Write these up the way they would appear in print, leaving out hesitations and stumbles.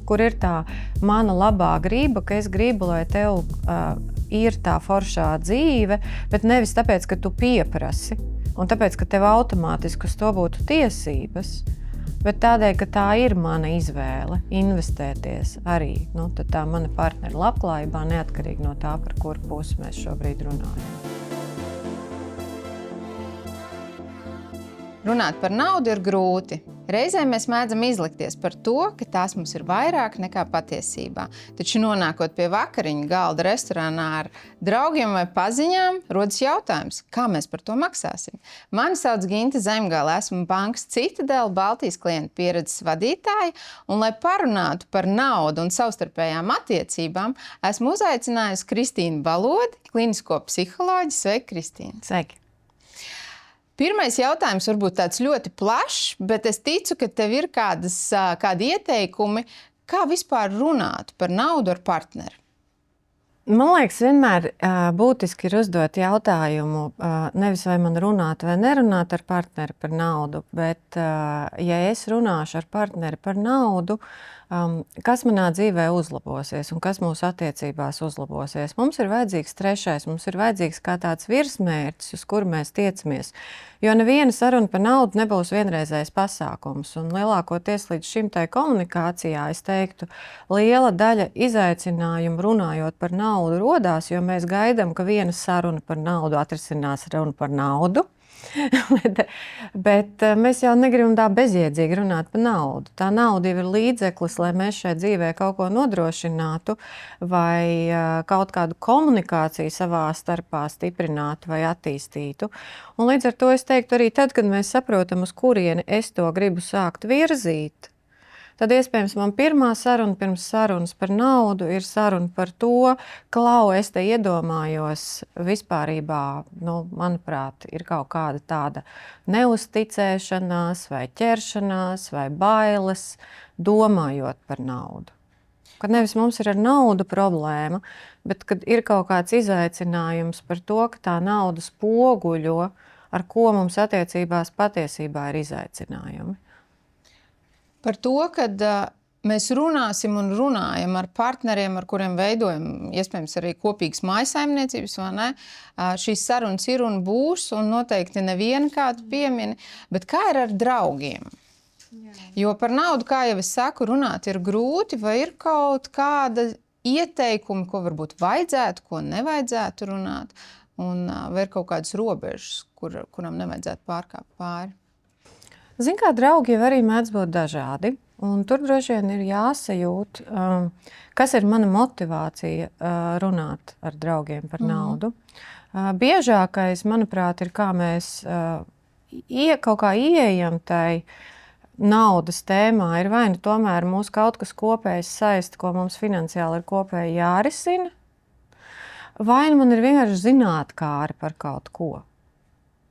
kur ir tā mana labā griba, ka es gribu, lai tev ir tā foršā dzīve, bet nevis tāpēc, ka tu pieprasi, un tāpēc, ka tev automātiski uz to būtu tiesības, bet tādēļ, ka tā ir mana izvēle investēties arī tad tā mana partnera labklājībā, neatkarīgi no tā, par kuru pusi mēs šobrīd runājam. Runāt par naudu ir grūti. Reizēm mēs mēdzam izlikties par to, ka tās mums ir vairāk nekā patiesībā. Taču nonākot pie vakariņu galda restorānā ar draugiem vai paziņām, rodas jautājums, kā mēs par to maksāsim. Mani sauc Ginte Zemgale, esmu bankas Citadele Baltijas klientu pieredzes vadītāja, un, lai parunātu par naudu un savstarpējām attiecībām, esmu uzaicinājusi Kristīnu Balodi, klinisko psiholoģi. Sveiki, Kristīna! Sveiki! Pirmais jautājums varbūt tāds ļoti plašs, bet es ticu, ka tev ir kādi ieteikumi, kā vispār runāt par naudu ar partneri. Man liekas, vienmēr būtiski ir uzdot jautājumu, nevis vai man runāt vai nerunāt ar partneri par naudu, bet ja es runāšu ar partneri par naudu, kas manā dzīvē uzlabosies un kas mūsu attiecībās uzlabosies. Mums ir vajadzīgs trešais, mums ir vajadzīgs kā tāds virsmērķis, uz kuru mēs tiecamies. Jo neviena saruna par naudu nebūs vienreizējs pasākums. Un lielākoties līdz šim tai komunikācijā, es teiktu, liela daļa izaicinājumu runājot par naudu rodās, jo mēs gaidām, ka viena saruna par naudu atrisinās runu par naudu. bet mēs jau negribam tā bezjēdzīgi runāt par naudu. Tā nauda jau ir līdzeklis, lai mēs šai dzīvē kaut ko nodrošinātu vai kaut kādu komunikāciju savā starpā stiprinātu vai attīstītu. Un līdz ar to es teiktu arī tad, kad mēs saprotam, uz kurieni es to gribu sākt virzīt, tad iespējams man pirmā saruna pirms sarunas par naudu ir saruna par to, klau, es te iedomājos vispārībā, manuprāt, ir kaut kāda tāda neuzticēšanās vai ķeršanās vai bailes, domājot par naudu. Kad nevis mums ir ar naudu problēma, bet kad ir kaut kāds izaicinājums par to, ka tā nauda spoguļo, ar ko mums attiecībās patiesībā ir izaicinājumi. Par to, kad mēs runāsim un runājam ar partneriem, ar kuriem veidojam, iespējams, arī kopīgas mājsaimniecības, vai ne? Šīs sarunas ir un būs, un noteikti neviena kādu piemini, bet kā ir ar draugiem? Jo par naudu, kā jau es saku, runāt ir grūti, vai ir kaut kāda ieteikumi, ko varbūt vajadzētu, ko nevajadzētu runāt, un vai ir kaut kādas robežas, kuram nevajadzētu pārkāpt pāri? Zin kā, draugi jau arī mēdz būt dažādi, un tur droši vien ir jāsajūt, kas ir mana motivācija runāt ar draugiem par naudu. Biežākais, manuprāt, ir kā mēs kaut kā ieejam tai naudas tēmā, ir vai nu tomēr mūsu kaut kas kopējs saista, ko mums finansiāli ir kopēji jārisina, vai nu man ir vienkārši zinātkāri par kaut ko.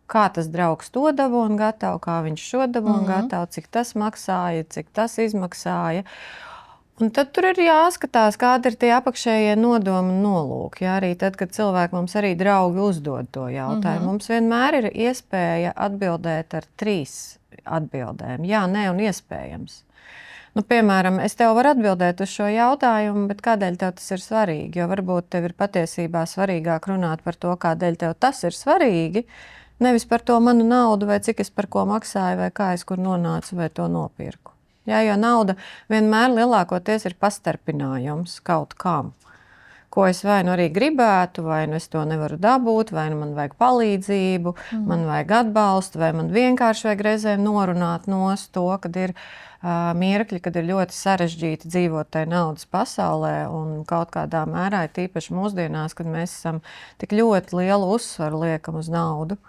Kā tas draugs to dabūna gatavu, kā viņš šo dabūna gatavu, cik tas maksāja, cik tas izmaksāja. Un tad tur ir jāskatās, kāda ir tie apakšējie nodomi un nolūki. Ja, arī tad, kad cilvēki mums arī draugi uzdod to jautājumu, mums vienmēr ir iespēja atbildēt ar 3 atbildēm. Jā, nē un iespējams. Piemēram, es tev varu atbildēt uz šo jautājumu, bet kādēļ tev tas ir svarīgi? Jo varbūt tev ir patiesībā svarīgāk runāt par to, kādēļ tev tas ir svarīgi, nevis par to manu naudu, vai cik es par ko maksāju, vai kā es kur nonācu, vai to nopirku. Jā, jo nauda vienmēr lielākoties ir pastarpinājums kaut kam, ko es vai nu arī gribētu, vai nu es to nevaru dabūt, vai nu man vajag palīdzību, man vajag atbalstu, vai man vienkārši vajag reizēm norunāt nost to, kad ir mirkļi, kad ir ļoti sarežģīti dzīvot tai naudas pasaulē, un kaut kādā mērā ir tīpaši mūsdienās, kad mēs esam tik ļoti lielu uzsvaru liekam uz naudu,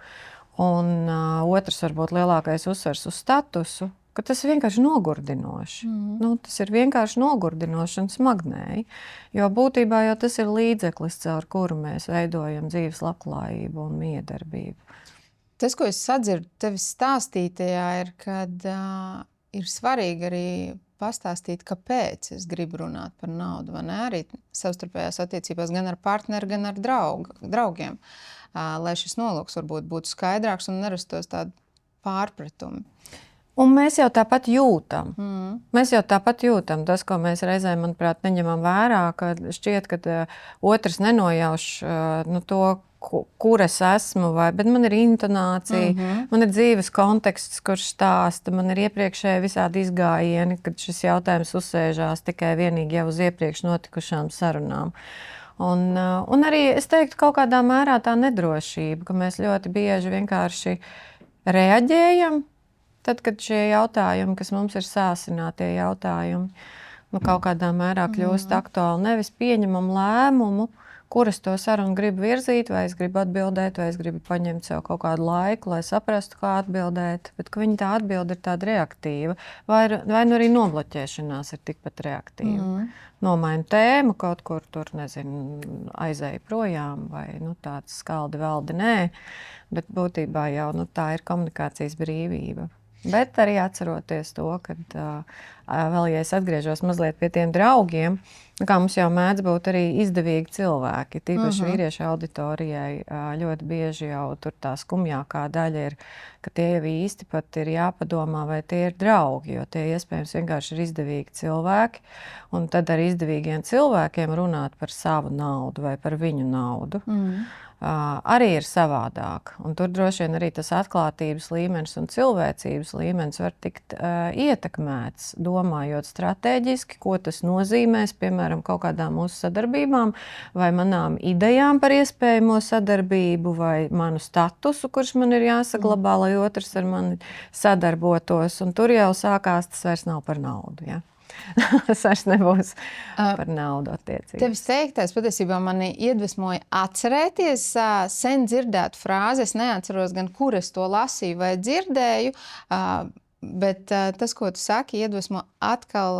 un otrs varbūt lielākais uzsvars uz statusu, ka tas ir vienkārši nogurdinoši. Tas ir vienkārši nogurdinoši un smagnēji, jo būtībā jau tas ir līdzeklis, caur kuru mēs veidojam dzīves labklājību un miedarbību. Tas, ko es sadzirdu tevis stāstītajā, ir, kad ir svarīgi arī pastāstīt, kāpēc es gribu runāt par naudu, vai ne? Arī savstarpējās attiecībās gan ar partneri, gan ar draugiem, lai šis nolūks varbūt būtu skaidrāks un nerastos tādi pārpratumi. Un mēs jau tāpat jūtam. Mēs jau tāpat jūtam tas, ko mēs reizēm, manuprāt, neņemam vērā, ka šķiet, ka otrs nenojauš to, kur es esmu, bet man ir intonācija, man ir dzīves konteksts, kurš stāsta, man ir iepriekšēji visādi izgājieni, kad šis jautājums uzsēžās tikai vienīgi jau uz iepriekš notikušām sarunām. Un arī, es teiktu, kaut kādā mērā tā nedrošība, ka mēs ļoti bieži vienkārši reaģējam, tad, kad šie jautājumi, kas mums ir sāsinātie jautājumi, kaut kādā mērā kļūst aktuāli, nevis pieņemam lēmumu, kur es to sarunu gribu virzīt, vai es gribu atbildēt, vai es gribu paņemt sev kaut kādu laiku, lai saprastu, kā atbildēt, bet ka viņa tā atbilde ir tāda reaktīva, vai nu arī nobloķēšanās ir tikpat reaktīva. Nomainu tēmu, kaut kur tur, nezinu, aizēju projām, vai tāds skaldi valdi, nē, bet būtībā jau tā ir komunikācijas brīvība. Bet arī atceroties to, ka vēl, ja es atgriežos mazliet pie tiem draugiem, kā mums jau mēdz būt arī izdevīgi cilvēki, tīpaši vīriešu auditorijai, ļoti bieži jau tur tā skumjākā daļa ir, ka tie jau īsti pat ir jāpadomā, vai tie ir draugi, jo tie iespējams vienkārši ir izdevīgi cilvēki, un tad ar izdevīgiem cilvēkiem runāt par savu naudu vai par viņu naudu. Arī ir savādāk. Un tur droši vien arī tas atklātības līmenis un cilvēcības līmenis var tikt ietekmēts, domājot stratēģiski, ko tas nozīmēs, piemēram, kaut kādām mūsu sadarbībām vai manām idejām par iespējamo sadarbību vai manu statusu, kurš man ir jāsaglabā, lai otrs ar mani sadarbotos. Un tur jau sākās, tas vairs nav par naudu, ja? Tas vairs nebūs par naudu attiecīgi. Tevis teiktais patiesībā mani iedvesmoja atcerēties sen dzirdētu frāzi. Es neatceros gan, kur es to lasīju vai dzirdēju, bet tas, ko tu saki, iedvesmo atkal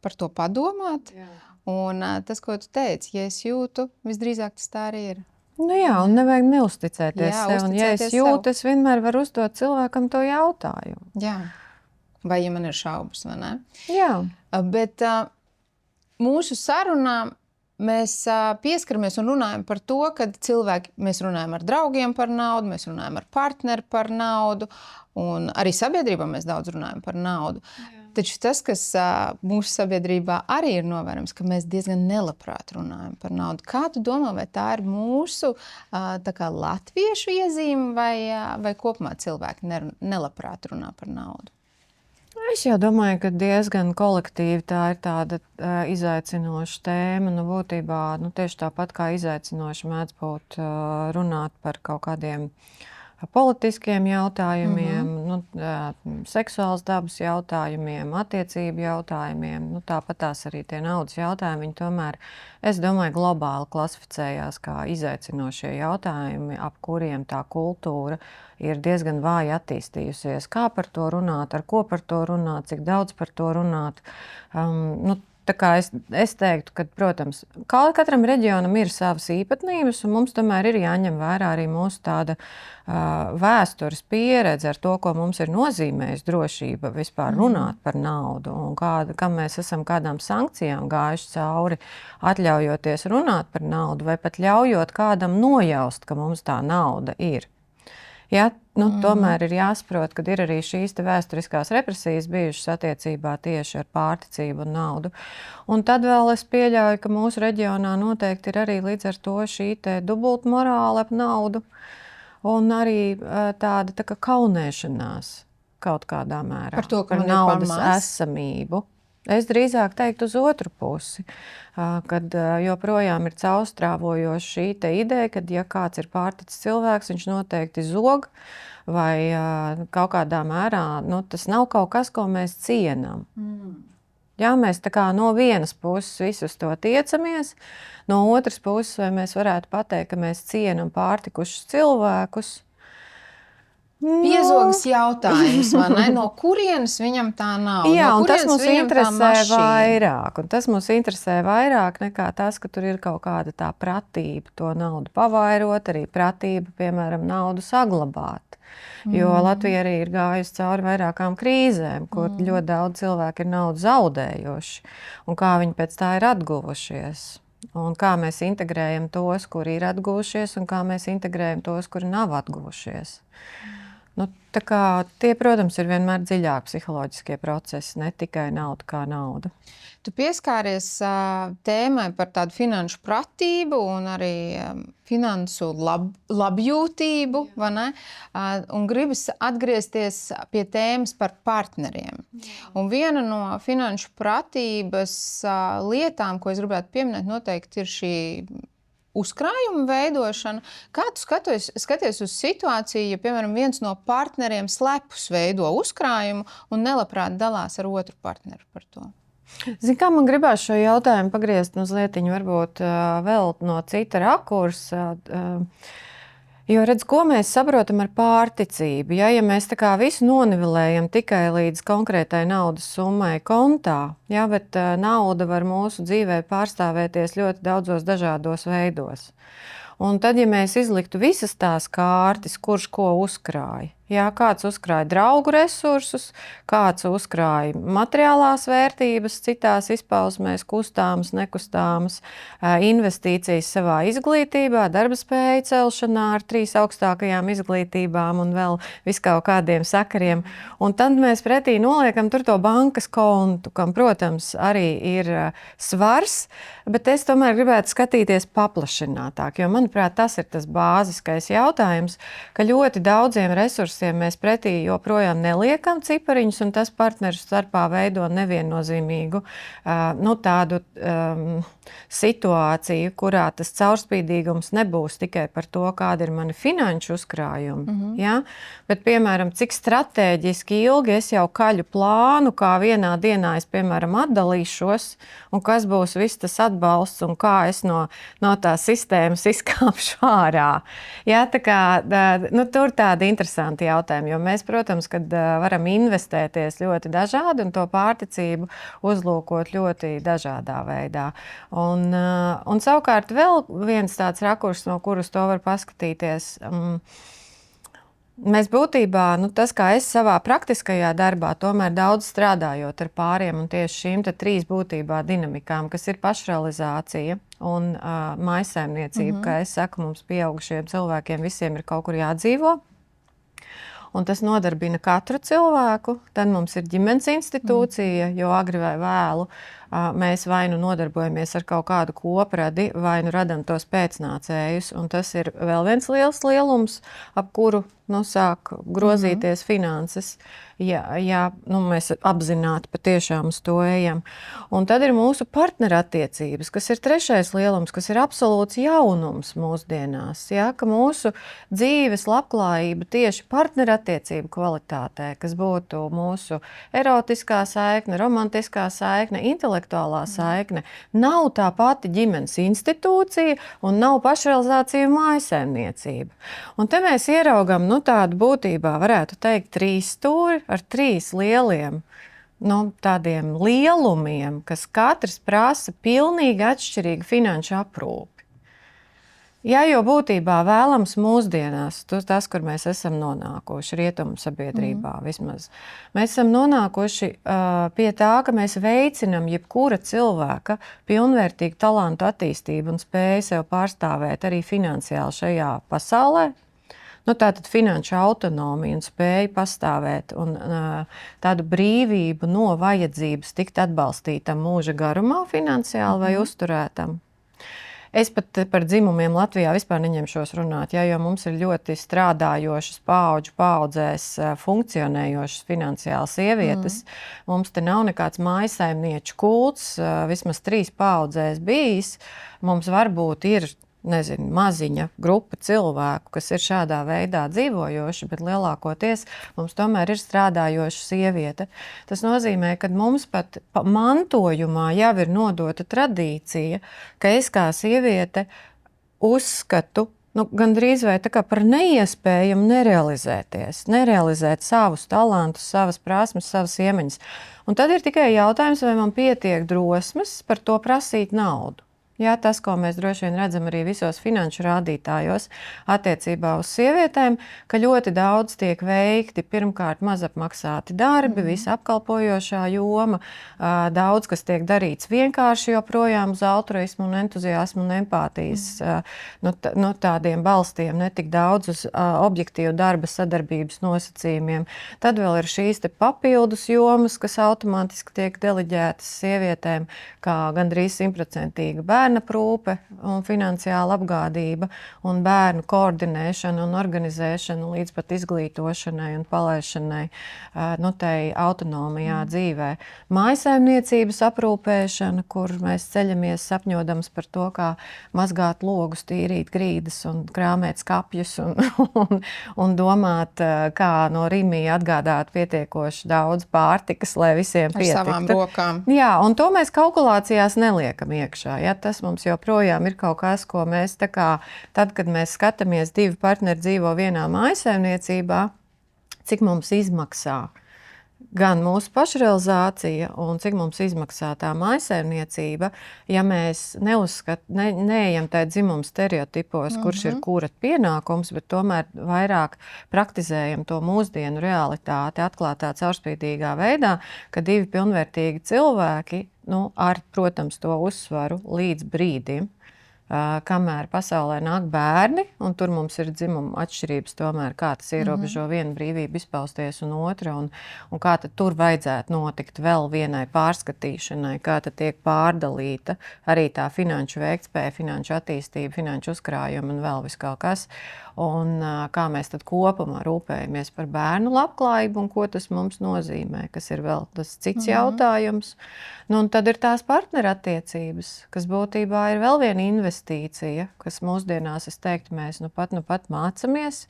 par to padomāt. Jā. Un tas, ko tu teici, ja es jūtu, visdrīzāk tas tā arī ir. Jā, un nevajag neusticēties sev. Un ja es jūtu, es vienmēr varu uzdot cilvēkam to jautājumu. Jā. Vai ja man ir šaubas, vai ne? Jā. Bet mūsu sarunām mēs pieskaramies un runājam par to, ka mēs runājam ar draugiem par naudu, mēs runājam ar partneri par naudu, un arī sabiedrībā mēs daudz runājam par naudu. Jā. Taču tas, kas mūsu sabiedrībā arī ir novērams, ka mēs diezgan nelabprāt runājam par naudu. Kā tu domā, vai tā ir mūsu tā kā latviešu iezīme vai kopumā cilvēki nelabprāt runā par naudu? Es jau domāju, ka diezgan kolektīvi tā ir tāda izaicinoša tēma. Būtībā tieši tāpat kā izaicinoši mēdz būt runāt par kaut kādiem politiskiem jautājumiem, seksuāls dabas jautājumiem, attiecību jautājumiem. Tāpat tās arī tie naudas jautājumi, viņi tomēr, es domāju, globāli klasificējās kā izaicinošie jautājumi, ap kuriem tā kultūra ir diezgan vāji attīstījusies. Kā par to runāt, ar ko par to runāt, cik daudz par to runāt. Tā kā es teiktu, ka, protams, katram reģionam ir savas īpatnības, un mums tomēr ir jāņem vērā arī mūsu tāda vēstures pieredze ar to, ko mums ir nozīmējis drošība vispār runāt par naudu, un kam mēs esam kādām sankcijām gājuši cauri, atļaujoties runāt par naudu, vai pat ļaujot kādam nojaust, ka mums tā nauda ir. Ja, tomēr ir jāsaprot, ka ir arī šīs vēsturiskās represijas bijušas attiecībā tieši ar pārticību un naudu. Un tad vēl es pieļauju, ka mūsu reģionā noteikti ir arī līdz ar to šī dubultmorāle ap naudu un arī tāda tā kā kaunēšanās kaut kādā mērā par to, ka par naudas esamību. Es drīzāk teiktu uz otru pusi, kad joprojām ir caurstrāvojoša šī ideja, ka ja kāds ir pārticis cilvēks, viņš noteikti zog vai kaut kādā mērā, tas nav kaut kas, ko mēs cienam. Ja, mēs tā kā no vienas puses visus to tiecamies, no otras puses vai mēs varētu pateikt, ka mēs cienam pārtikušus cilvēkus. Piezogas jautājums, vai ne? No kurienes viņam tā nauda? Jā, un tas mums interesē vairāk. Un tas mums interesē vairāk nekā tas, ka tur ir kaut kāda tā pratība to naudu pavairot, arī pratība, piemēram, naudu saglabāt. Jo Latvija arī ir gājusi cauri vairākām krīzēm, kur ļoti daudz cilvēku ir naudu zaudējuši. Un kā viņi pēc tā ir atguvušies. Un kā mēs integrējam tos, kuri ir atguvušies, un kā mēs integrējam tos, kuri nav atguvušies. Nu, tā kā tie, protams, ir vienmēr dziļāk psiholoģiskie procesi, ne tikai nauda kā nauda. Tu pieskāries tēmai par tādu finanšu pratību un arī finansu labjūtību, vai ne? Un gribas atgriezties pie tēmas par partneriem. Un viena no finanšu pratības lietām, ko es gribētu pieminēt, noteikti ir šī uzkrājuma veidošana. Kā tu skaties uz situāciju, ja, piemēram, viens no partneriem slepus veido uzkrājumu un nelabprāt dalās ar otru partneru par to? Zini, kā man gribās šo jautājumu pagriezt mazliet varbūt vēl no cita rakursa. Jo redz, ko mēs saprotam ar pārticību. Ja mēs tā kā visu nonivelējam tikai līdz konkrētai naudas summai kontā, ja, bet nauda var mūsu dzīvē pārstāvēties ļoti daudzos dažādos veidos. Un tad, ja mēs izliktu visas tās kārtas, kurš ko uzkrāja, jā, kāds uzkrāja draugu resursus, kāds uzkrāja materiālās vērtības, citās izpausmēs, kustāmas, nekustāmas, investīcijas savā izglītībā, darba spēju celšanā ar 3 augstākajām izglītībām un vēl viskaut kādiem sakariem. Un tad mēs pretī noliekam tur to bankas kontu, kam, protams, arī ir svars, bet es tomēr gribētu skatīties paplašinātāk, jo, manuprāt, tas ir tas bāziskais jautājums, ka ļoti daudziem resursiem mēs pretī joprojām neliekam cipariņus, un tas partneru starpā veido neviennozīmīgu tādu situāciju, kurā tas caurspīdīgums nebūs tikai par to, kāda ir mani finanšu uzkrājumi, ja? Bet, piemēram, cik stratēģiski ilgi es jau kaļu plānu, kā vienā dienā es, piemēram, atdalīšos, un kas būs viss tas atbalsts, un kā es no tās sistēmas izkāpšu ārā. Ja? Tā kā, tur tādi interesanti jautājumi, jo mēs, protams, kad varam investēties ļoti dažādi un to pārticību uzlūkot ļoti dažādā veidā. Un savukārt vēl viens tāds rakurs, no kuras to var paskatīties. Mēs būtībā, tas, kā es savā praktiskajā darbā, tomēr daudz strādājot ar pāriem un tieši šīm 3 būtībā dinamikām, kas ir pašrealizācija un mājsaimniecība, kā es saku, mums pieaugušiem cilvēkiem visiem ir kaut kur jādzīvo. Un tas nodarbina katru cilvēku. Tad mums ir ģimenes institūcija, jo agri vai vēlu mēs vai nu nodarbojamies ar kaut kādu kopradi, vai nu radam tos pēcnācējus. Un tas ir vēl viens liels lielums, ap kuru sāk grozīties finanses, ja mēs apzināti patiešām uz to ejam. Un tad ir mūsu partnerattiecības, kas ir 3. lielums, kas ir absolūts jaunums mūsdienās. Ja, ka mūsu dzīves labklājība tieši partnerattiecību kvalitātē, kas būtu mūsu erotiskā saikne, romantiskā saikne, intelektuālā saikne, nav tā pati ģimenes institūcija un nav pašrealizācija mājsaimniecība. Un te mēs ieraugam tādu būtībā, varētu teikt, 3 stūri ar 3 lieliem tādiem lielumiem, kas katrs prasa pilnīgi atšķirīgu finanšu aprūpi. Ja jau būtībā vēlams mūsdienās, tas, kur mēs esam nonākuši rietumu sabiedrībā vismaz, mēs esam nonākuši pie tā, ka mēs veicinam jebkura cilvēka pilnvērtīgu talantu attīstību un spēju sev pārstāvēt arī finansiāli šajā pasaulē. Tātad finanšu autonomiju un spēju pastāvēt un tādu brīvību no vajadzības tikt atbalstītam mūža garumā finansiāli vai uzturētam. Es pat par dzimumiem Latvijā vispār neņemšos runāt, jo mums ir ļoti strādājošas paudzēs funkcionējošas finansiāli sievietes. Mums te nav nekāds mājsaimnieču kults, vismaz 3 paudzēs bijis. Mums varbūt ir maziņa grupa cilvēku, kas ir šādā veidā dzīvojoši, bet lielākoties mums tomēr ir strādājoša sieviete. Tas nozīmē, ka mums pat mantojumā jau ir nodota tradīcija, ka es kā sieviete uzskatu gandrīz vai tā kā par neiespējamu nerealizēt savus talantus, savas prasmes, savas iemaņas. Un tad ir tikai jautājums, vai man pietiek drosmes par to prasīt naudu. Jā, tas, ko mēs droši vien redzam arī visos finanšu rādītājos attiecībā uz sievietēm, ka ļoti daudz tiek veikti pirmkārt mazapmaksāti darbi, visapkalpojošā joma, daudz, kas tiek darīts vienkārši joprojām uz altruismu un entuziasmu un empātijas no tādiem balstiem, ne tik daudz uz objektīvu darba sadarbības nosacījumiem. Tad vēl ir šīs te papildus jomas, kas automātiski tiek deleģētas sievietēm, kā gandrīz 100% bērnu aprūpe un finansiāla apgādība un bērnu koordinēšana un organizēšana līdz pat izglītošanai un palaišanai tai autonomijā dzīvē. Mājsaimniecības aprūpēšana, kur mēs ceļamies sapņodams par to, kā mazgāt logus, tīrīt grīdas un krāmēt skapjus un domāt, kā no Rimija atgādāt pietiekoši daudz pārtikas, lai visiem pietiktu. Ar savām rokām. Jā, un to mēs kalkulācijās neliekam iekšā. Ja? Tas mums joprojām ir kaut kas, ko mēs tā kā, tad, kad mēs skatāmies, divi partneri dzīvo vienā mājsaimniecībā, cik mums izmaksā gan mūsu pašrealizācija un cik mums izmaksā tā mājsaimniecība, ja mēs neejam tajā dzimuma stereotipos, kurš ir kura pienākums, bet tomēr vairāk praktizējam to mūsdienu realitāti atklātā caurspīdīgā veidā, ka divi pilnvērtīgi cilvēki, ar, protams, to uzsvaru līdz brīdim, kamēr pasaulē nāk bērni, un tur mums ir dzimuma atšķirības tomēr, kā tas ierobežo vienu brīvību izpausties un otra, un kā tad tur vajadzētu notikt vēl vienai pārskatīšanai, kā tad tiek pārdalīta arī tā finanšu veiktspēja, finanšu attīstība, finanšu uzkrājumi un vēl vis kaut kas. Un kā mēs tad kopumā rūpējamies par bērnu labklājību un ko tas mums nozīmē, kas ir vēl tas cits jautājums. Un tad ir tās partnerattiecības, kas būtībā ir vēl viena investīcija, kas mūsdienās, es teiktu, mēs nu pat mācamies,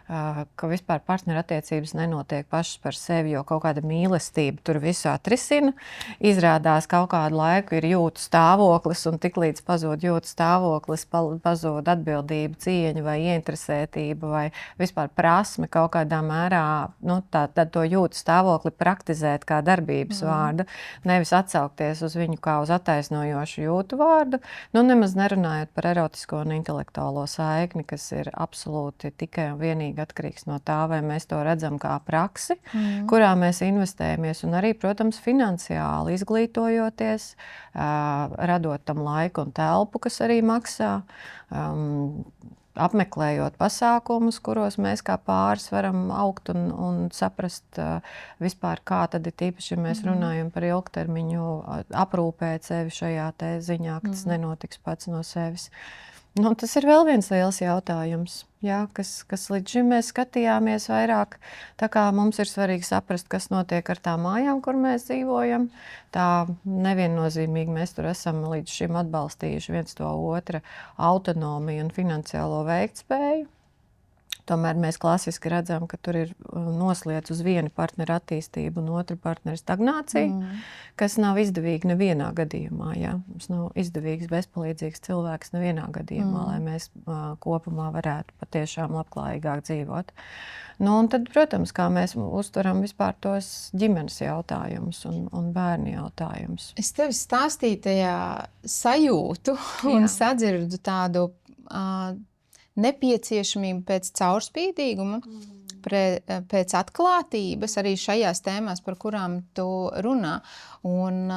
ka vispār partnerattiecības nenotiek pašas par sevi, jo kaut kāda mīlestība tur visu atrisina. Izrādās kaut kādu laiku ir jūtu stāvoklis, un tiklīdz pazūd jūtu stāvoklis, pazūd atbildība, cieņa vai ieinteresētība vai vispār prasme kaut kādā mērā, tad to jūtu stāvokli praktizēt kā darbības vārdu, nevis atsaukties uz viņu kā uz attaisnojošu jūtu vārdu, nemaz nerunājot par erotisko un intelektuālo saikni, kas ir absolūti tikai un vienīgi atkarīgs no tā, vai mēs to redzam kā praksi, kurā mēs investējamies, un arī, protams, finansiāli izglītojoties, radot tam laiku un telpu, kas arī maksā, apmeklējot pasākumus, kuros mēs kā pāris varam augt un saprast vispār, kā tad ir tīpaši, ja mēs runājam par ilgtermiņu, aprūpēt sevi šajā te ziņā, ka tas nenotiks pats no sevis. Tas ir vēl viens liels jautājums, kas līdz šim mēs skatījāmies vairāk. Tā kā mums ir svarīgi saprast, kas notiek ar tām mājām, kur mēs dzīvojam. Tā neviennozīmīgi mēs tur esam līdz šim atbalstījuši viens to otra autonomiju un finansiālo veiktspēju. Tomēr mēs klasiski redzam, ka tur ir noslēdz uz vienu partneru attīstību un otru partneru stagnāciju, kas nav izdevīgi nevienā gadījumā. Ja? Mums nav izdevīgs, bezpalīdzīgs cilvēks nevienā gadījumā, lai mēs kopumā varētu patiešām labklājīgāk dzīvot. Un tad, protams, kā mēs uztveram vispār tos ģimenes jautājumus un bērnu jautājumus. Es tevi stāstīju tajā sajūtu un sadzirdu tādu nepieciešamību pēc caurspīdīguma, pēc atklātības arī šajās tēmās, par kurām tu runā. Un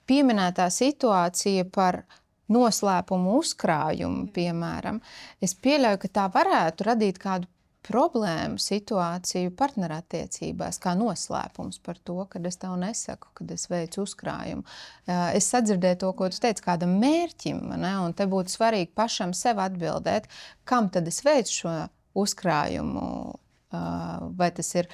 pieminētā situācija par noslēpumu uzkrājumu, piemēram, es pieļauju, ka tā varētu radīt kādu problēmu situāciju partnerattiecībās, kā noslēpums par to, kad es tev nesaku, kad es veicu uzkrājumu. Es sadzirdēju to, ko tu teici, kādam mērķim, un te būtu svarīgi pašam sev atbildēt, kam tad es veicu šo uzkrājumu, vai tas ir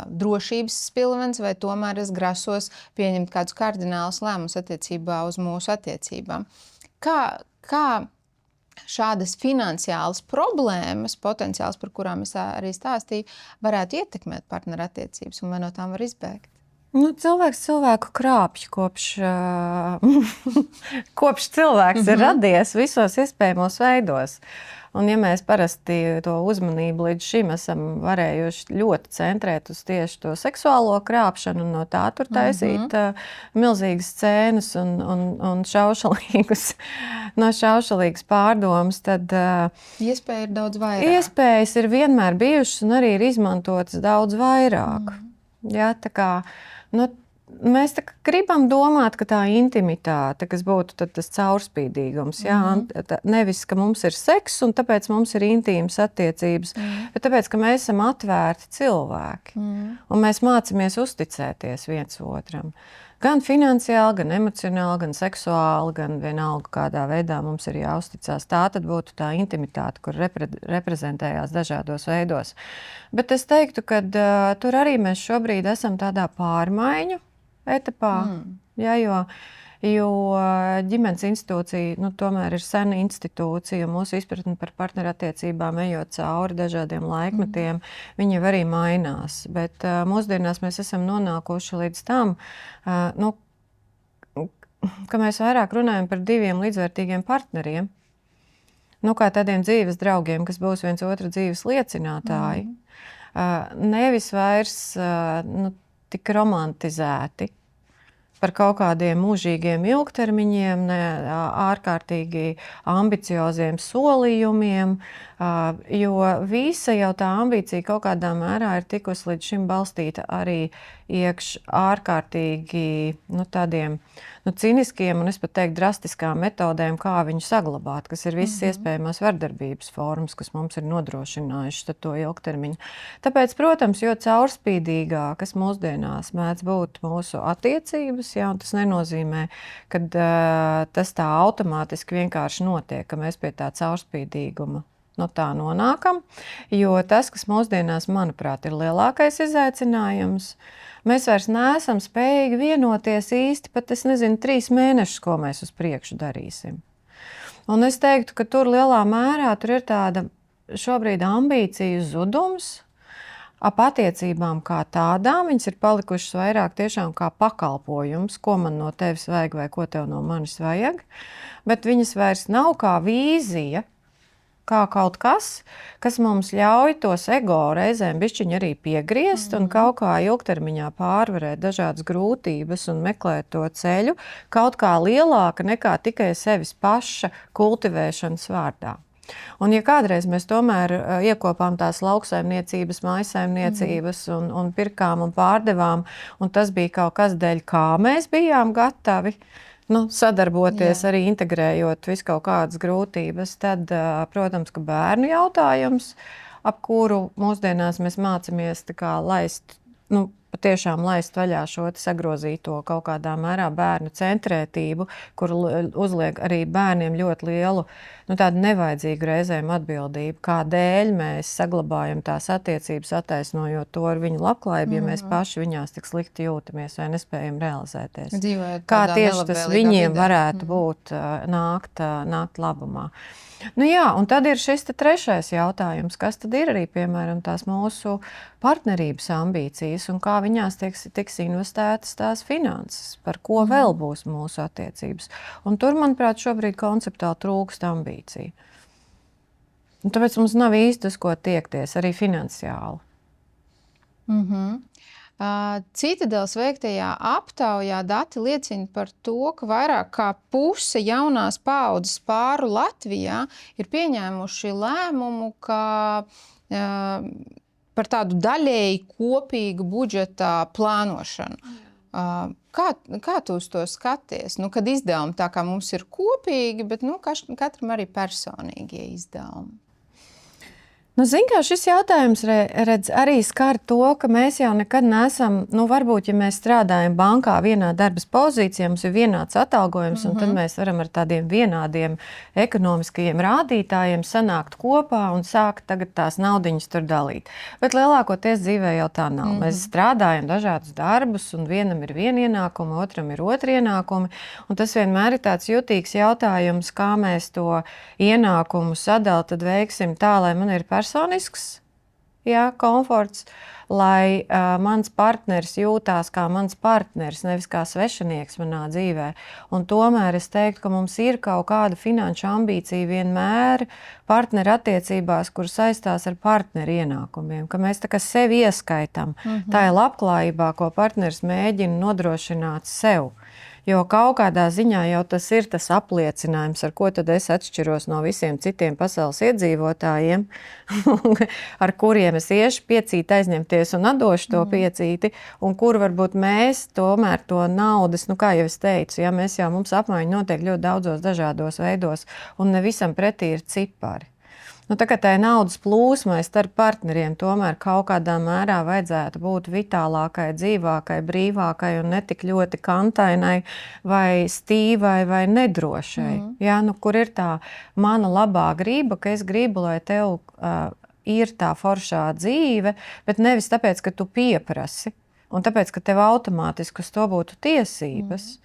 drošības spilvens, vai tomēr es grasos pieņemt kādus kardinālus lēmumus attiecībā uz mūsu attiecībām. Kā šādas finansiālas problēmas, potenciāls, par kurām es arī stāstīju, varētu ietekmēt partnerattiecības un vai no tām var izbēgt? Nu, cilvēks cilvēku krāpj kopš cilvēks ir radies visos iespējamos veidos. Un, ja mēs parasti to uzmanību līdz šim esam varējuši ļoti centrēt uz tieši to seksuālo krāpšanu un no tā tur taisīt milzīgas scēnas un šaušalīgas pārdomas, tad iespēja ir daudz vairāk. Iespējas ir vienmēr bijušas un arī ir izmantotas daudz vairāk. Jā, tā kā, mēs gribam domāt, ka tā intimitāte, kas būtu tas caurspīdīgums, nevis, ka mums ir seks un tāpēc mums ir intīmas attiecības, bet tāpēc, ka mēs esam atvērti cilvēki un mēs mācamies uzticēties viens otram. Gan finansiāli, gan emocionāli, gan seksuāli, gan vienalga kādā veidā mums ir jāuzticās. Tā tad būtu tā intimitāte, kur reprezentējās dažādos veidos. Bet es teiktu, ka tur arī mēs šobrīd esam tādā pārmaiņu etapā, jo ģimenes institūcija tomēr ir sena institūcija, un mūsu izpratne par partnerattiecībām ejot cauri dažādiem laikmetiem, viņi jau arī mainās. Bet mūsdienās mēs esam nonākuši līdz tam, ka mēs vairāk runājam par diviem līdzvērtīgiem partneriem, kā tādiem dzīves draugiem, kas būs viens otra dzīves liecinātāji, nevis vairs tik romantizēti par kaut kādiem mūžīgiem ilgtermiņiem, ārkārtīgi ambicioziem solījumiem, jo visa jau tā ambīcija kaut kādā mērā ir tikusi līdz šim balstīta arī iekš ārkārtīgi tādiem ciniskiem un es pat teiktu drastiskām metodēm, kā viņu saglabāt, kas ir visas iespējamās vardarbības formas, kas mums ir nodrošinājušas to ilgtermiņu. Tāpēc, protams, jo caurspīdīgākas mūsdienās mēdz būt mūsu attiecības, un tas nenozīmē, ka tas tā automātiski vienkārši notiek, ka mēs pie tā caurspīdīguma tā nonākam, jo tas, kas mūsdienās, manuprāt, ir lielākais izaicinājums, mēs vairs neesam spējīgi vienoties īsti pat, 3 mēnešus, ko mēs uz priekšu darīsim. Un es teiktu, ka tur lielā mērā tur ir tāda šobrīd ambīciju zudums ap attiecībām kā tādām. Viņas ir palikušas vairāk tiešām kā pakalpojums, ko man no tevis vajag vai ko tev no manis vajag, bet viņas vairs nav kā vīzija, kā kaut kas, kas mums ļauj tos ego reizēm bišķiņi arī piegriezt un kaut kā ilgtermiņā pārvarēt dažādas grūtības un meklēt to ceļu kaut kā lielāka nekā tikai sevis paša kultivēšanas vārdā. Un ja kādreiz mēs tomēr iekopām tās lauksaimniecības, mājsaimniecības un pirkām un pārdevām, un tas bija kaut kas dēļ, kā mēs bijām gatavi sadarboties, arī integrējot visu kaut kādas grūtības, tad, protams, ka bērnu jautājums, ap kuru mūsdienās mēs mācamies laist, patiešām laist vaļā šo sagrozīto kaut kādā mērā bērnu centrētību, kur uzliek arī bērniem ļoti lielu, tādu nevajadzīgu reizēm atbildību, kādēļ mēs saglabājam tās attiecības, attaisnojot to ar viņu labklājību, ja mēs paši viņās tik slikti jūtamies vai nespējam realizēties. Kā tieši tas viņiem varētu būt nākt labumā. Un tad ir šis trešais jautājums, kas tad ir arī, piemēram, tās mūsu partnerības ambīcijas un kā viņās tiks investētas tās finanses, par ko vēl būs mūsu attiecības. Un tur, manuprāt, šobrīd konceptuāli trūkst ambīcija. Un tāpēc mums nav īsti uz ko tiekties, arī finansiāli. Citadeles veiktajā aptaujā dati liecina par to, ka vairāk kā puse jaunās paaudzes pāru Latvijā ir pieņēmuši lēmumu, ka par tādu daļēji kopīgu budžeta plānošanu. Kā tu uz to skaties? Kad izdevumi tā kā mums ir kopīgi, bet katram arī personīgie izdevumi. Zini, kā šis jautājums arī skar to, ka mēs jau nekad neesam, varbūt, ja mēs strādājam bankā vienā darbas pozīcijā, mums ir vienāds atalgojums, un tad mēs varam ar tādiem vienādiem ekonomiskajiem rādītājiem sanākt kopā un sākt tagad tās naudiņas tur dalīt. Bet lielākoties dzīvē jau tā nav. Mēs strādājam dažādus darbus, un vienam ir viena ienākuma, otram ir otra ienākuma, un tas vienmēr ir tāds jutīgs jautājums, kā mēs to ienākumu sadali, tad veiksim tā, lai man ir personisks komforts, lai mans partneris jūtās kā mans partneris, nevis kā svešinieks manā dzīvē. Un tomēr es teiktu, ka mums ir kaut kāda finanšu ambīcija vienmēr partneru attiecībās, kur saistās ar partneru ienākumiem, ka mēs tā kā sevi ieskaitam tajā labklājībā, ko partneris mēģina nodrošināt sev. Jo kaut kādā ziņā jau tas ir tas apliecinājums, ar ko tad es atšķiros no visiem citiem pasaules iedzīvotājiem, ar kuriem es iešu piecīti aizņemties un atdošu to piecīti, un kur varbūt mēs tomēr to naudas, kā jau es teicu, mums apmaiņa notiek ļoti daudzos dažādos veidos, un ne visam pretī ir cipari. Tā kā tai naudas plūsmai starp partneriem tomēr kaut kādā mērā vajadzētu būt vitālākai, dzīvākai, brīvākai un ne tik ļoti kantainai vai stīvai vai nedrošai. Kur ir tā mana labā griba, ka es gribu, lai tev ir tā foršā dzīve, bet nevis tāpēc, ka tu pieprasi un tāpēc, ka tev automātiski uz to būtu tiesības.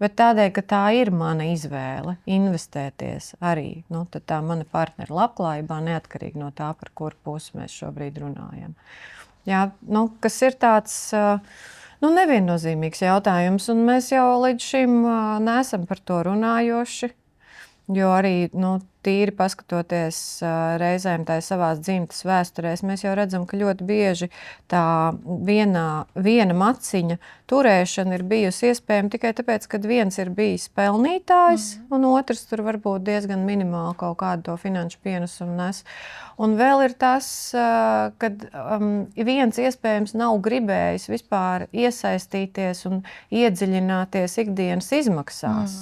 Bet tādēļ, ka tā ir mana izvēle investēties arī tā mana partnera labklājībā, neatkarīgi no tā, par kuru pusi mēs šobrīd runājam. Kas ir tāds neviennozīmīgs jautājums, un mēs jau līdz šim neesam par to runājoši, jo arī tīri paskatoties reizēm savās dzimtas vēsturēs, mēs jau redzam, ka ļoti bieži tā viena maciņa turēšana ir bijusi iespējama tikai tāpēc, ka viens ir bijis pelnītājs, un otrs tur varbūt diezgan minimāli kaut kādu to finanšu pienesumu nes. Un vēl ir tas, kad viens iespējams nav gribējis vispār iesaistīties un iedziļināties ikdienas izmaksās.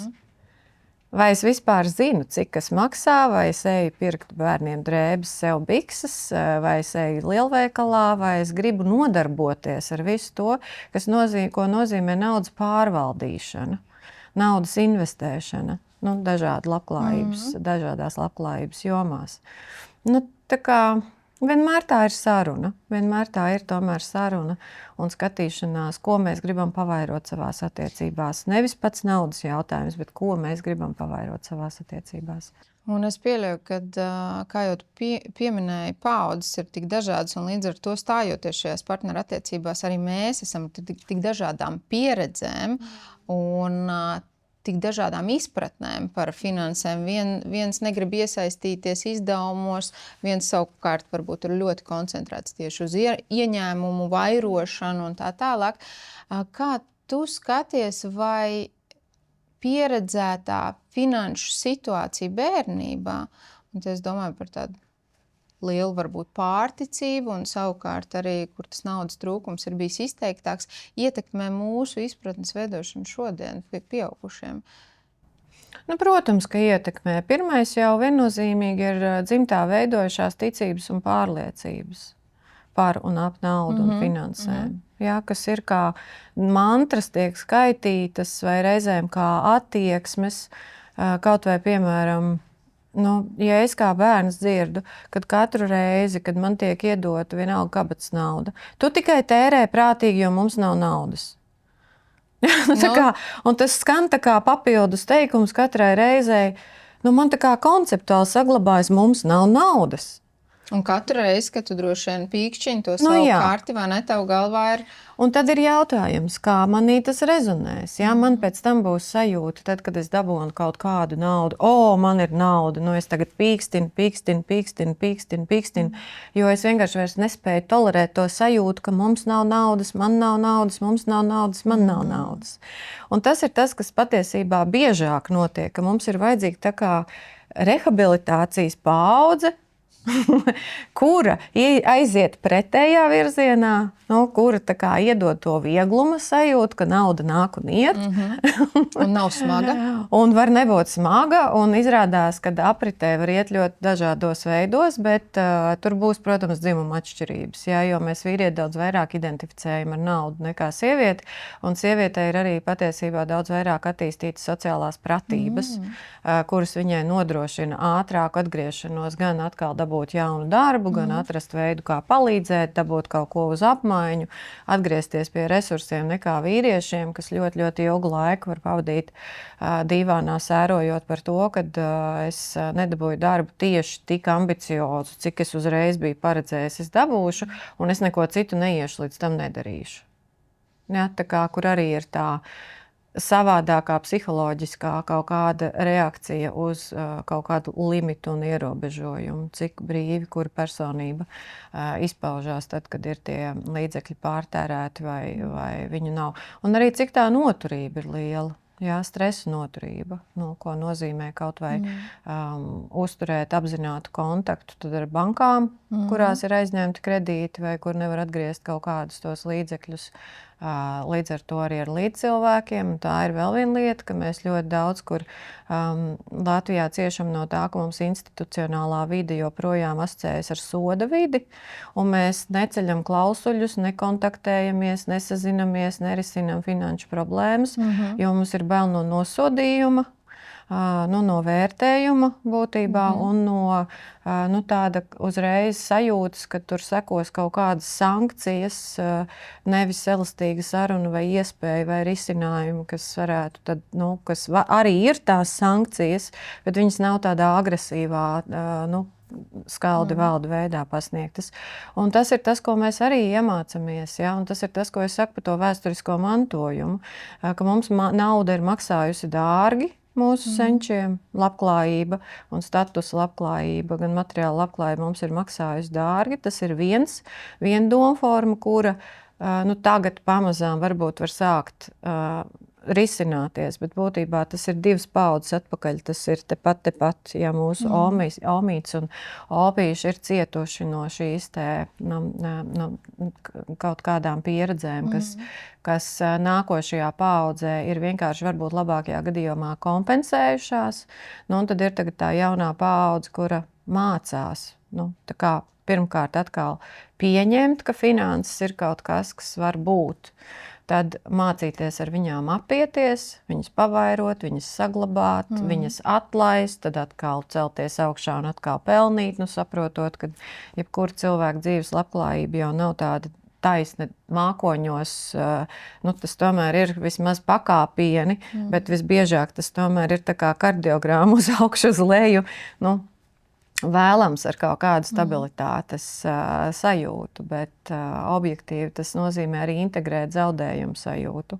Vai es vispār zinu, cik kas maksā, vai es eju pirkt bērniem drēbes, sev bikses, vai es eju lielveikalā, vai es gribu nodarboties ar visu to, ko nozīmē naudas pārvaldīšana, naudas investēšana, dažādās labklājības jomās. Tā kā vienmēr tā ir saruna, vienmēr tā ir tomēr saruna un skatīšanās, ko mēs gribam pavairot savās attiecībās. Nevis pats naudas jautājums, bet ko mēs gribam pavairot savās attiecībās. Un es pieļauju, ka, kā jau pieminēji, paaudzes ir tik dažādas, un līdz ar to stājoties šajās partneru attiecībās, arī mēs esam tik dažādām pieredzēm un tik dažādām izpratnēm par finansēm. Viens negrib iesaistīties izdevumos, viens savukārt varbūt ir ļoti koncentrēts tieši uz ieņēmumu vairošanu un tā tālāk. Kā tu skaties, vai pieredzētā finanšu situācija bērnībā, un es domāju par tādu lielu varbūt pārticību un savukārt arī, kur tas naudas trūkums ir bijis izteiktāks, ietekmē mūsu izpratnes veidošanu šodien pieaugušiem? Protams, ka ietekmē. Pirmais jau viennozīmīgi ir dzimtā veidojušās ticības un pārliecības par un ap naudu un finansēm. Kas ir kā mantras tiek skaitītas vai reizēm kā attieksmes, kaut vai piemēram, ja es kā bērns dzirdu, kad katru reizi, kad man tiek iedota vienalga kabatas nauda, tu tikai tērē prātīgi, jo mums nav naudas. Un tas skan tā kā papildus teikums katrai reizei, man tā kā konceptuāli saglabājas, mums nav naudas. Un katru reizi, kad tu droši vien pīkšķiņ to savu kārti, vai ne, tavu galvā ir... Un tad ir jautājums, kā manī tas rezonēs. Man pēc tam būs sajūta, tad, kad es dabūnu kaut kādu naudu, man ir nauda, es tagad pīkstinu, jo es vienkārši vairs nespēju tolerēt to sajūtu, ka mums nav naudas, man nav naudas, mums nav naudas, man nav naudas. Un tas ir tas, kas patiesībā biežāk notiek, ka mums ir vajadzīga tā kā rehabilitācijas paudze, kura aiziet pretējā virzienā, kura tā kā iedod to viegluma sajūtu, ka nauda nāk un iet. Un nav smaga. Un var nebūt smaga, un izrādās, ka apritē var iet ļoti dažādos veidos, bet tur būs, protams, dzimuma atšķirības, jo mēs vīrieti daudz vairāk identificējam ar naudu nekā sievieti, un sievietei ir arī patiesībā daudz vairāk attīstītas sociālās pratības, kuras viņai nodrošina ātrāku atgriešanos, gan atkal dabūt dabūt jaunu darbu, gan atrast veidu, kā palīdzēt, dabūt kaut ko uz apmaiņu, atgriezties pie resursiem nekā vīriešiem, kas ļoti, ļoti ilgu laiku var pavadīt dīvānā sērojot par to, ka es nedabūju darbu tieši tik ambiciozu, cik es uzreiz biju paredzējis, es dabūšu, un es neko citu neiešu līdz tam nedarīšu. Ja, tā kā, kur arī ir tā savādākā psiholoģiskā kaut kāda reakcija uz kaut kādu limitu un ierobežojumu, cik brīvi, kura personība izpaužās tad, kad ir tie līdzekļi pārtērēti vai viņu nav. Un arī cik tā noturība ir liela. Jā, stresa noturība, ko nozīmē kaut vai uzturēt apzinātu kontaktu tad ar bankām, kurās ir aizņemti kredīti vai kur nevar atgriezt kaut kādus tos līdzekļus. Līdz ar to arī ar līdzcilvēkiem. Tā ir vēl viena lieta, ka mēs ļoti daudz kur Latvijā ciešam no tā, ka mums institucionālā vide joprojām asociējas ar soda vidi, un mēs neceļam klausuļus, nekontaktējamies, nesazinamies, nerisinam finanšu problēmas, jo mums ir bail no nosodījuma, no vērtējuma būtībā un no tāda uzreiz sajūtas, ka tur sekos kaut kādas sankcijas, nevis elastīga saruna vai iespēja vai risinājumi, kas varētu tad, kas arī ir tās sankcijas, bet viņas nav tādā agresīvā, skaldi valdu veidā pasniegtas. Un tas ir tas, ko mēs arī iemācamies, ja? Un tas ir tas, ko es saku par to vēsturisko mantojumu, ka mums nauda ir maksājusi dārgi, mūsu senčiem labklājība un statusa labklājība, gan materiāla labklājība mums ir maksājusi dārgi. Tas ir viena domforma, kura tagad pamazām varbūt var sākt risināties, bet būtībā tas ir 2 paudzes atpakaļ. Tas ir tepat, ja mūsu omīts un opīši ir cietuši no šīs kaut kādām pieredzēm, kas nākošajā paudzē ir vienkārši varbūt labākajā gadījumā kompensējušās. Un tad ir tagad tā jaunā paudze, kura mācās. Tā kā pirmkārt atkal pieņemt, ka finanses ir kaut kas, kas var būt. Tad mācīties ar viņām apieties, viņas pavairot, viņas saglabāt, viņas atlaist, tad atkal celties augšā un atkal pelnīt, saprotot, ka jebkura cilvēka dzīves labklājība jau nav tāda taisna mākoņos, tas tomēr ir vismaz pakāpieni, bet visbiežāk tas tomēr ir tā kā kardiogramma uz augšu uz leju, vēlams ar kaut kādu stabilitātes sajūtu, bet objektīvi tas nozīmē arī integrēt zaudējumu sajūtu.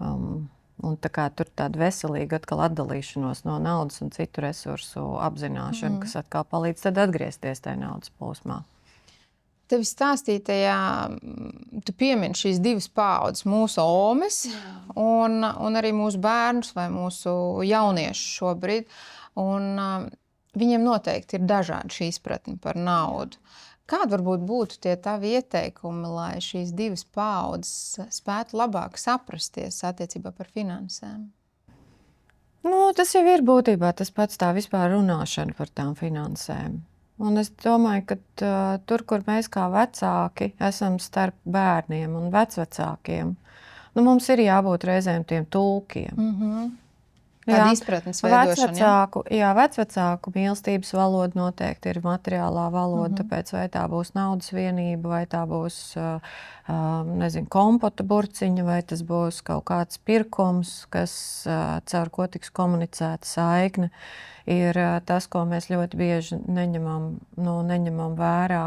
Un tur tāda veselīga atkal atdalīšanos no naudas un citu resursu apzināšana, kas atkal palīdz tad atgriezties tajā naudas plūsmā. Tevi stāstītajā, tu piemini šīs 2 paudzes, mūsu omes un arī mūsu bērnus vai mūsu jauniešus šobrīd. Un viņiem noteikti ir dažādi šī izpratne par naudu. Kādi varbūt būtu tie tavi ieteikumi, lai šīs 2 paudzes spētu labāk saprasties attiecībā par finansēm? Tas jau ir būtībā tas pats tā vispār runāšana par tām finansēm. Un es domāju, ka tur, kur mēs kā vecāki esam starp bērniem un vecvecākiem, mums ir jābūt reizēm tiem tulkiem. Tāda izpratnes veidošana. Vecvecāku mīlestības valoda noteikti ir materiālā valoda, tāpēc vai tā būs naudas vienība, vai tā būs, kompota burciņa, vai tas būs kaut kāds pirkums, kas caur ko tiks komunicēta saikne, ir tas, ko mēs ļoti bieži neņemam vērā.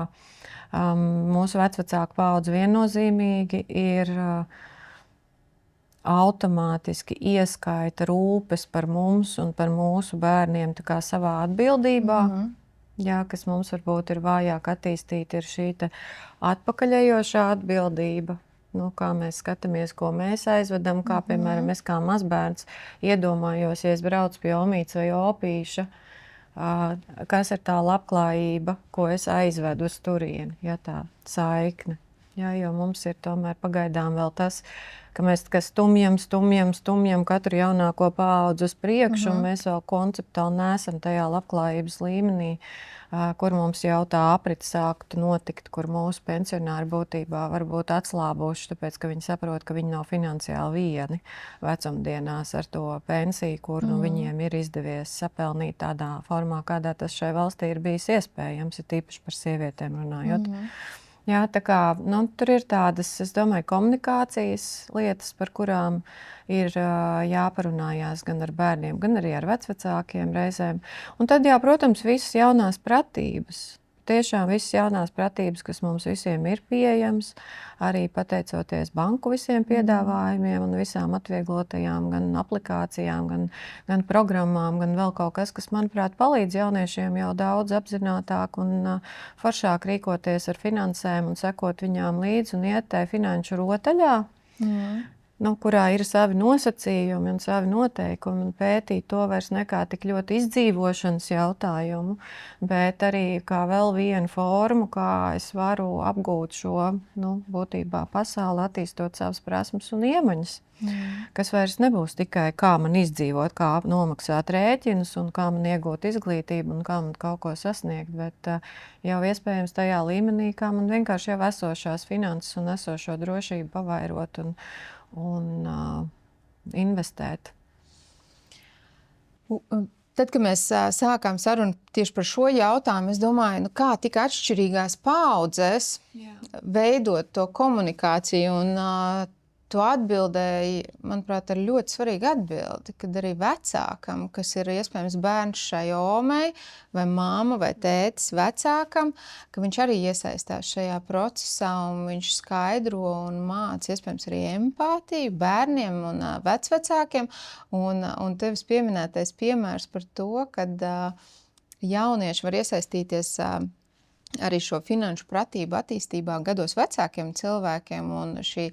Mūsu vecvecāku paudze viennozīmīgi ir automātiski ieskaita rūpes par mums un par mūsu bērniem tā kā savā atbildībā, kas mums varbūt ir vājāk attīstīta, ir šī atpakaļejošā atbildība, kā mēs skatāmies, ko mēs aizvedam, kā piemēram es kā mazbērns iedomājos, ja es braucu pie omītes vai opīša, kas ir tā labklājība, ko es aizvedu uz turieni, tā saikne. Jā, jo mums ir tomēr pagaidām vēl tas, ka mēs stumjam katru jaunāko paudzi uz priekšu, un mēs vēl konceptuāli neesam tajā labklājības līmenī, kur mums jau tā aprite sāktu notikt, kur mūsu pensionāri būtībā var būt atslābuši, tāpēc, ka viņi saprot, ka viņi nav finansiāli vieni vecumdienās ar to pensiju, kur viņiem ir izdevies sapelnīt tādā formā, kādā tas šai valstī ir bijis iespējams, ir tīpaši par sievietēm runājot. Jā, tā kā, tur ir tādas, es domāju, komunikācijas lietas, par kurām ir jāparunājās gan ar bērniem, gan arī ar vecvecākiem reizēm. Un tad, jā, protams, visas jaunās pratības. Tiešām visas jaunās pratības, kas mums visiem ir pieejams, arī pateicoties banku visiem piedāvājumiem un visām atvieglotajām gan aplikācijām, gan programmām, gan vēl kaut kas, manuprāt, palīdz jauniešiem jau daudz apzinātāk un foršāk rīkoties ar finansēm un sekot viņām līdzi un iet tai finanšu rotaļā. Kurā ir savi nosacījumi un savi noteikumi, un pētīt to vairs nekā tik ļoti izdzīvošanas jautājumu, bet arī kā vēl vienu formu, kā es varu apgūt šo, būtībā pasauli, attīstot savas prasmes un iemaņas, kas vairs nebūs tikai kā man izdzīvot, kā nomaksāt rēķinus un kā man iegūt izglītību un kā man kaut ko sasniegt, bet jau iespējams tajā līmenī, kā man vienkārši jau esošās finanses un esošo drošību pavairot un investēt. Tad, kad mēs sākām sarunu tieši par šo jautājumu, es domāju, kā tik atšķirīgās paaudzēs veidot to komunikāciju, un tu atbildēji, manuprāt, ar ļoti svarīgu atbildi, kad arī vecākam, kas ir iespējams bērns šai omei, vai māma vai tētis vecākam, ka viņš arī iesaistās šajā procesā un viņš skaidro un māca iespējams arī empātiju bērniem un vecvecākiem. Un tevis pieminētais piemērs par to, kad jaunieši var iesaistīties arī šo finanšu pratību attīstībā gados vecākiem cilvēkiem, un šī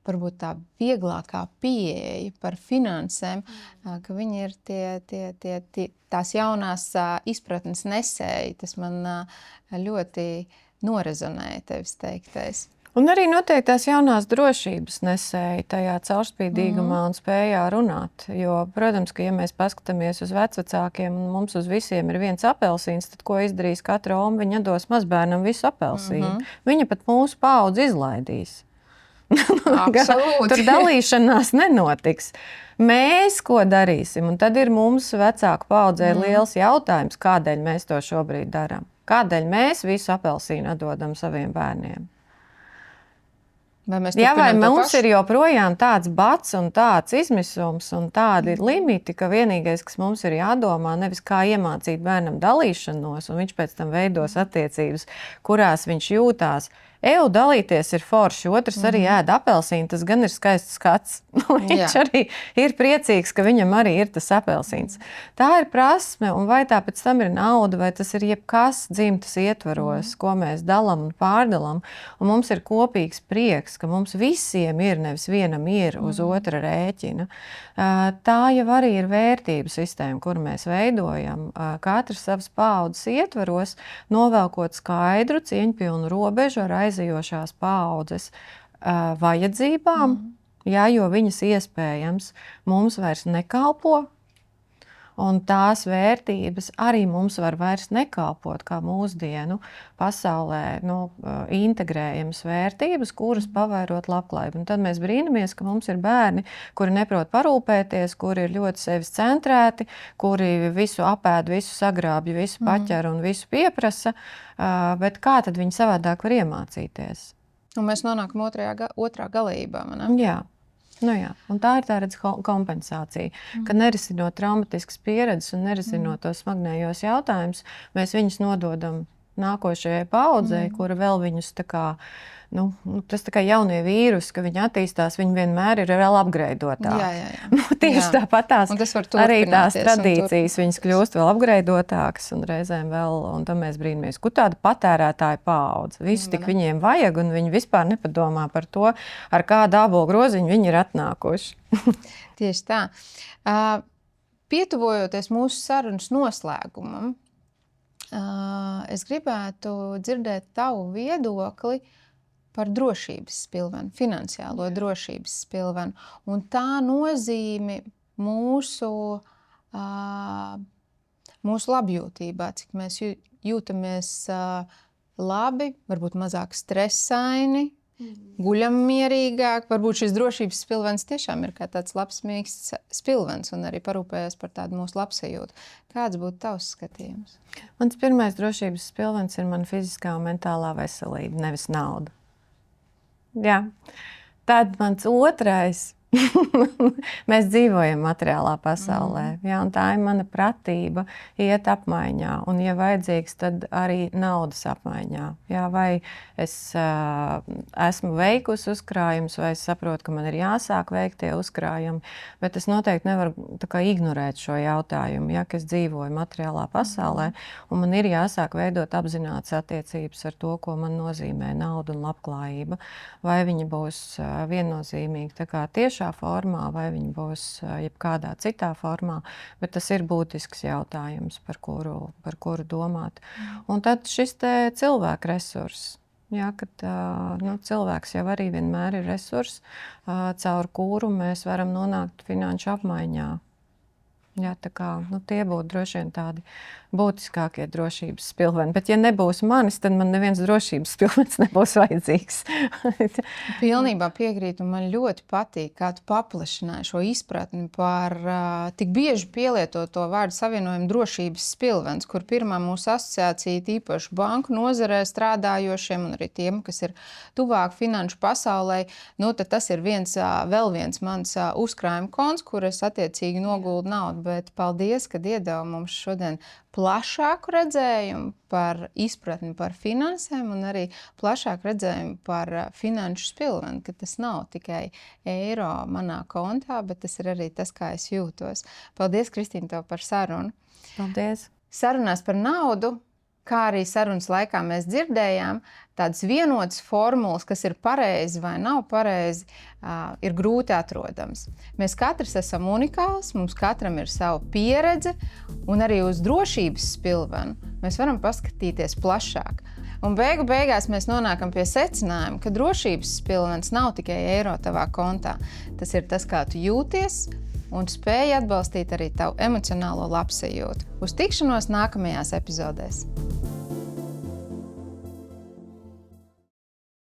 varbūt tā vieglākā pieeja par finansēm, ka viņi ir tās jaunās izpratnes nesēji. Tas man ļoti norezonēja tevis teiktais. Un arī noteikti tās jaunās drošības nesēja tajā caurspīdīgumā un spējā runāt. Jo, protams, ka ja mēs paskatāmies uz vecvecākiem un mums uz visiem ir viens apelsīns, tad ko izdarīs katra oma? Viņa dos mazbērnam visu apelsīnu. Viņa pat mūsu paudzi izlaidīs. Tur dalīšanās nenotiks. Mēs ko darīsim? Un tad ir mums vecāku paudzē liels jautājums, kādēļ mēs to šobrīd darām. Kādēļ mēs visu apelsīnu atdodam saviem bērniem? Vai mums ir joprojām tāds bats un tāds izmisums un tādi limiti, ka vienīgais, kas mums ir jādomā, nevis kā iemācīt bērnam dalīšanos, un viņš pēc tam veidos attiecības, kurās viņš jūtās. Dalīties ir forši, otrs arī ēd apelsīnu, tas gan ir skaists skats. Viņš arī ir priecīgs, ka viņam arī ir tas apelsīns. Tā ir prasme, un vai tā pēc tam ir nauda, vai tas ir jebkas dzimtas ietvaros, ko mēs dalam un pārdalam, un mums ir kopīgs prieks, ka mums visiem ir, nevis vienam ir uz otra rēķina. Tā jau arī ir vērtību sistēma, kuru mēs veidojam. Katrs savas paaudzes ietvaros, novelkot skaidru, cieņpilnu robežu ar aizejošās paaudzes vajadzībām, jo viņas iespējams mums vairs nekalpo, un tās vērtības arī mums var vairs nekalpot, kā mūsdienu pasaulē integrējamas vērtības, kuras pavairot labklājību. Un tad mēs brīnamies, ka mums ir bērni, kuri neprot parūpēties, kuri ir ļoti sevis centrēti, kuri visu apēd, visu sagrābj, visu paķer un visu pieprasa, bet kā tad viņi savādāk var iemācīties? Un mēs nonākam otrā galībā, ne? Jā. Jā. Un tā ir tā kompensācija, ka nerisinot traumatiskas pieredzes un nerisinot tos smagnējos jautājumus, mēs viņus nododam nākošajai paaudzei, kura vēl viņus tā kā, tas tā kā jaunie vīrusi, ka viņi attīstās, viņi vienmēr ir vēl apgreidotāki. Tieši tāpatās arī tās tradīcijas, viņas kļūst vēl apgreidotākas un reizēm vēl, un tam mēs brīnamies, kur tāda patērētāja paudze. Visu tik viņiem vajag, un viņi vispār nepadomā par to, ar kādu ābolu groziņu viņi ir atnākuši. Tieši tā. Pietuvojoties mūsu sarunas noslēgumam, es gribētu dzirdēt tavu viedokli par drošības spilvenu, finansiālo drošības spilvenu. Un tā nozīme mūsu labjūtībā, cik mēs jūtamies labi, varbūt mazāk stresaini, guļam mierīgāk. Varbūt šis drošības spilvens tiešām ir kā tāds labs, mīksts spilvens un arī parūpējas par tādu mūsu labsajūtu. Kāds būtu tavs skatījums? Mans pirmais drošības spilvens ir mana fiziskā un mentālā veselība, nevis nauda. Jā. Tad mans otrais. Mēs dzīvojam materiālā pasaulē, jā, un tā ir mana pratība iet apmaiņā, un, ja vajadzīgs, tad arī naudas apmaiņā. Jā, vai es esmu veikusi uzkrājumus, vai es saprotu, ka man ir jāsāk veikt tie uzkrājumi, bet es noteikti nevaru tā kā ignorēt šo jautājumu, ja, ka es dzīvoju materiālā pasaulē, un man ir jāsāk veidot apzinātas attiecības ar to, ko man nozīmē nauda un labklājība, vai viņa būs viennozīmīga tā kā tiešā formā, vai viņi būs jebkādā citā formā, bet tas ir būtisks jautājums, par kuru domāt. Un tad šis te cilvēka resurss. Jā, kad cilvēks jau arī vienmēr ir resurss, caur kuru mēs varam nonākt finanšu apmaiņā. Jā, tā kā, tie būtu droši vien tādi būtiskākie drošības spilveni. Bet, ja nebūs manis, tad man neviens drošības spilvens nebūs vajadzīgs. Pilnībā piekrītu, un man ļoti patīk, kā tu paplašināji šo izpratni par tik bieži pielietoto vārdu savienojumu drošības spilvens, kur pirmā mūsu asociācija tīpaši banku nozarē strādājošiem un arī tiem, kas ir tuvāk finanšu pasaulē, tad tas ir vēl viens mans uzkrājuma konts, kur es attiecīgi noguldu naudu. Bet paldies, kad iedeva mums šodien plašāku redzējumu par izpratni par finansēm un arī plašāku redzējumu par finanšu spilveni, ka tas nav tikai eiro manā kontā, bet tas ir arī tas, kā es jūtos. Paldies, Kristīne, tev par sarunu. Paldies. Sarunās par naudu, kā arī sarunas laikā mēs dzirdējām, tādas vienotas formulas, kas ir pareizi vai nav pareizi, ir grūti atrodams. Mēs katrs esam unikāls, mums katram ir sava pieredze, un arī uz drošības spilvenu mēs varam paskatīties plašāk. Un beigās mēs nonākam pie secinājuma, ka drošības spilvens nav tikai eiro tavā kontā. Tas ir tas, kā tu jūties, un spēja atbalstīt arī tavu emocionālo labsajūtu. Uz tikšanos nākamajās epizodēs!